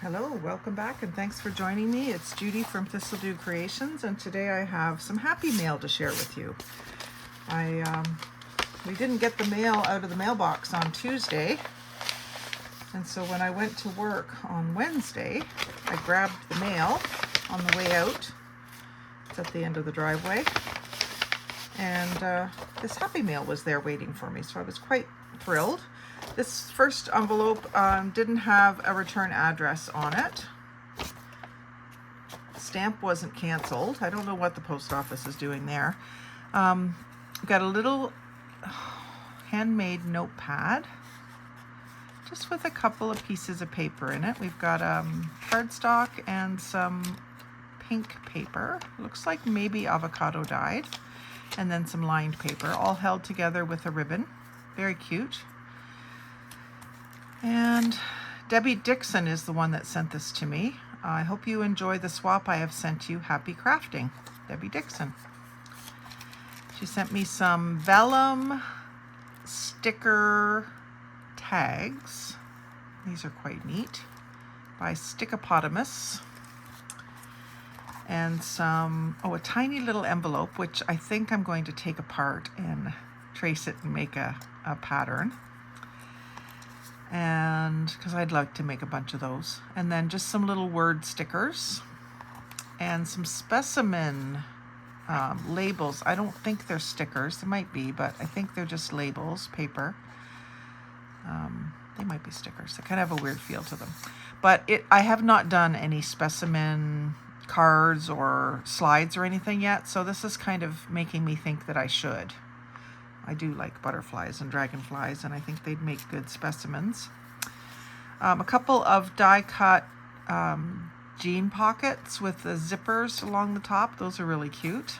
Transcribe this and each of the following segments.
Hello, welcome back, and thanks for joining me. It's Judy from Thistledew Creations, and today I have some happy mail to share with you. We didn't get the mail out of the mailbox on Tuesday, and so when I went to work on Wednesday, I grabbed the mail on the way out. It's at the end of the driveway, and this happy mail was there waiting for me, so I was quite thrilled. This first envelope didn't have a return address on it. Stamp wasn't canceled. I don't know what the post office is doing there. Got a little handmade notepad, just with a couple of pieces of paper in it. We've got cardstock and some pink paper. Looks like maybe avocado dyed. And then some lined paper, all held together with a ribbon. Very cute. And Debbie Dixon is the one that sent this to me. I hope you enjoy the swap I have sent you. Happy crafting, Debbie Dixon. She sent me some vellum sticker tags. These are quite neat, by Stickopotamus. And a tiny little envelope, which I think I'm going to take apart and trace it and make a pattern. And because I'd like to make a bunch of those. And then just some little word stickers and some specimen labels. I don't think they're stickers. They might be, but I think they're just labels, paper. They might be stickers. They kind of have a weird feel to them. But I have not done any specimen cards or slides or anything yet, so this is kind of making me think that I should. I do like butterflies and dragonflies, and I think they'd make good specimens. A couple of die-cut jean pockets with the zippers along the top. Those are really cute.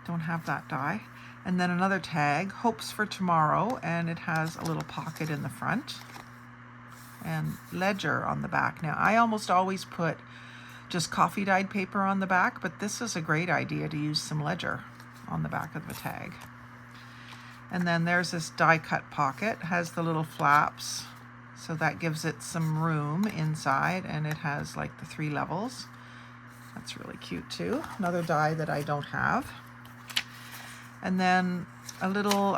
Don't have that die. And then another tag, Hopes for Tomorrow, and it has a little pocket in the front and ledger on the back. Now, I almost always put just coffee dyed paper on the back, but this is a great idea to use some ledger on the back of the tag. And then there's this die cut pocket, has the little flaps, so that gives it some room inside, and it has like the 3 levels. That's really cute too. Another die that I don't have. And then a little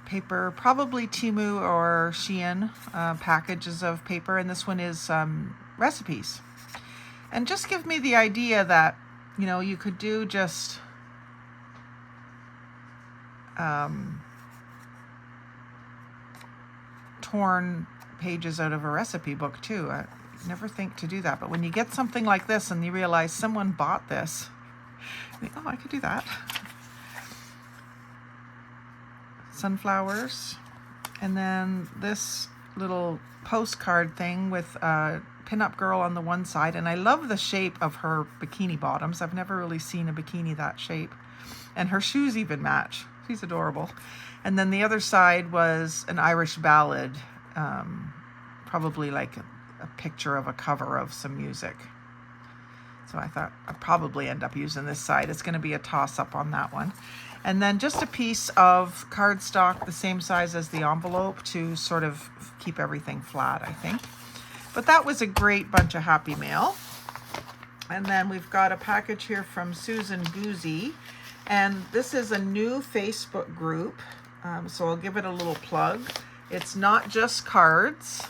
paper, probably Temu or Shein packages of paper, and this one is recipes. And just give me the idea that, you know, you could do just torn pages out of a recipe book too. I never think to do that, but when you get something like this and you realize someone bought this, you think, oh, I could do that. Sunflowers, and then this little postcard thing with a pinup girl on the one side, and I love the shape of her bikini bottoms. I've never really seen a bikini that shape, and her shoes even match. She's adorable. And then the other side was an Irish ballad, probably like a picture of a cover of some music. So I thought I'd probably end up using this side. It's going to be a toss-up on that one. And then just a piece of cardstock the same size as the envelope to sort of keep everything flat, I think. But that was a great bunch of happy mail. And then we've got a package here from Susan Guzzi. And this is a new Facebook group, so I'll give it a little plug. It's Not Just Cards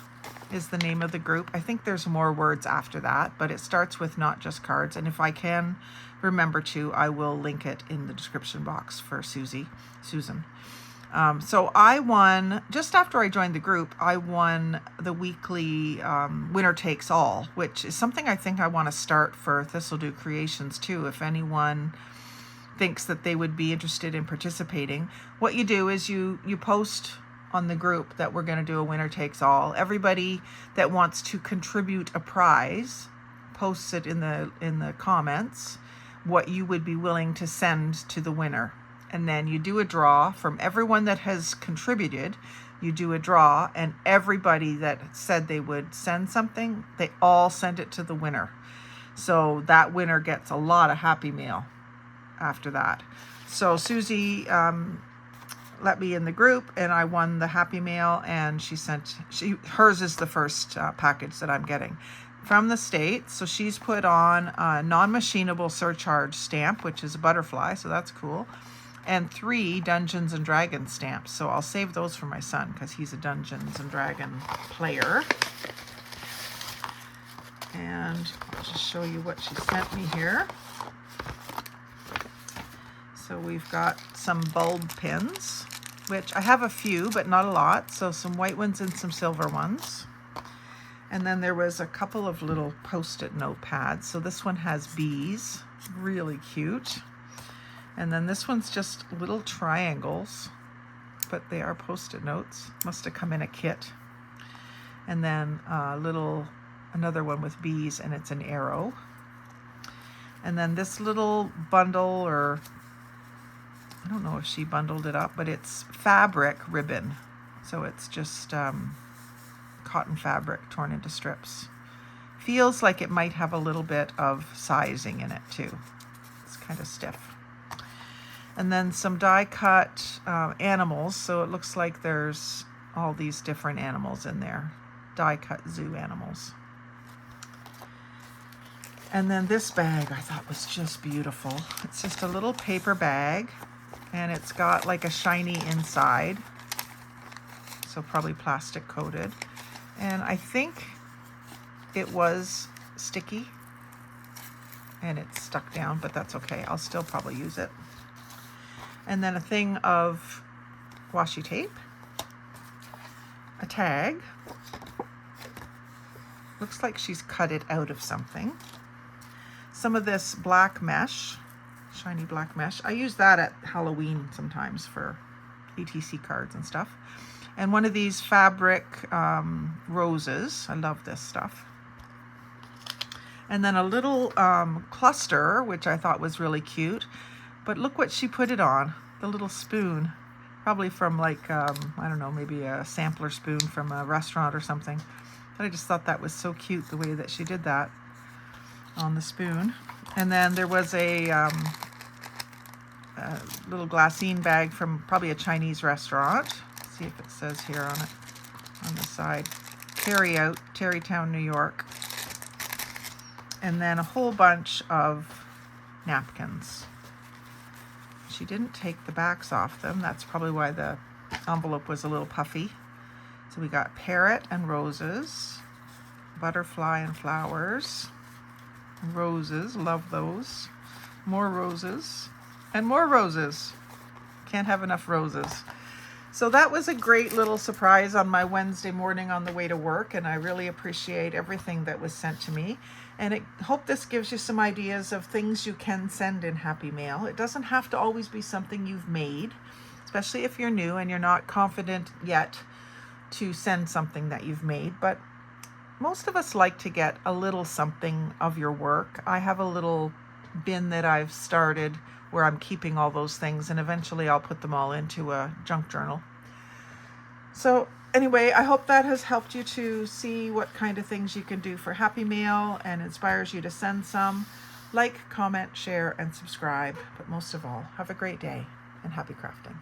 is the name of the group. I think there's more words after that, but it starts with Not Just Cards. And if I can remember to, I will link it in the description box for Susan. So I won, just after I joined the group, I won the weekly Winner Takes All, which is something I think I want to start for Thistledew Creations too. If anyone thinks that they would be interested in participating, what you do is you post on the group that we're going to do a winner takes all. Everybody that wants to contribute a prize posts it in the comments what you would be willing to send to the winner, and then you do a draw from everyone that has contributed. You do a draw, and everybody that said they would send something, they all send it to the winner. So that winner gets a lot of happy mail after that. So Susie let me in the group, and I won the Happy Mail, and hers is the first package that I'm getting from the States. So she's put on a non-machinable surcharge stamp, which is a butterfly, so that's cool, and 3 Dungeons and Dragons stamps. So I'll save those for my son because he's a Dungeons and Dragon player. And I'll just show you what she sent me here. So we've got some bulb pins, which I have a few, but not a lot. So some white ones and some silver ones. And then there was a couple of little Post-it note pads. So this one has bees, really cute. And then this one's just little triangles, but they are Post-it notes. Must have come in a kit. And then another one with bees, and it's an arrow. And then this little bundle, or I don't know if she bundled it up, but it's fabric ribbon. So it's just cotton fabric torn into strips. Feels like it might have a little bit of sizing in it too. It's kind of stiff. And then some die cut animals. So it looks like there's all these different animals in there. Die cut zoo animals. And then this bag I thought was just beautiful. It's just a little paper bag, and it's got like a shiny inside, so probably plastic coated. And I think it was sticky and it's stuck down, but that's okay. I'll still probably use it. And then a thing of washi tape, a tag. Looks like she's cut it out of something. Some of this black mesh, shiny black mesh. I use that at Halloween sometimes for ATC cards and stuff. And one of these fabric roses. I love this stuff. And then a little cluster, which I thought was really cute. But look what she put it on, the little spoon. Probably from like, I don't know, maybe a sampler spoon from a restaurant or something. But I just thought that was so cute, the way that she did that on the spoon. And then there was a little glassine bag from probably a Chinese restaurant. Let's see if it says here on it, on the side. Carry out, Terrytown, New York. And then a whole bunch of napkins. She didn't take the backs off them. That's probably why the envelope was a little puffy. So we got parrot and roses, butterfly and flowers, roses, love those, more roses, and more roses. Can't have enough roses. So that was a great little surprise on my Wednesday morning on the way to work, and I really appreciate everything that was sent to me. And I hope this gives you some ideas of things you can send in Happy Mail. It doesn't have to always be something you've made, especially if you're new and you're not confident yet to send something that you've made. But most of us like to get a little something of your work. I have a little bin that I've started where I'm keeping all those things, and eventually I'll put them all into a junk journal. So anyway, I hope that has helped you to see what kind of things you can do for Happy Mail and inspires you to send some. Like, comment, share, and subscribe. But most of all, have a great day and happy crafting.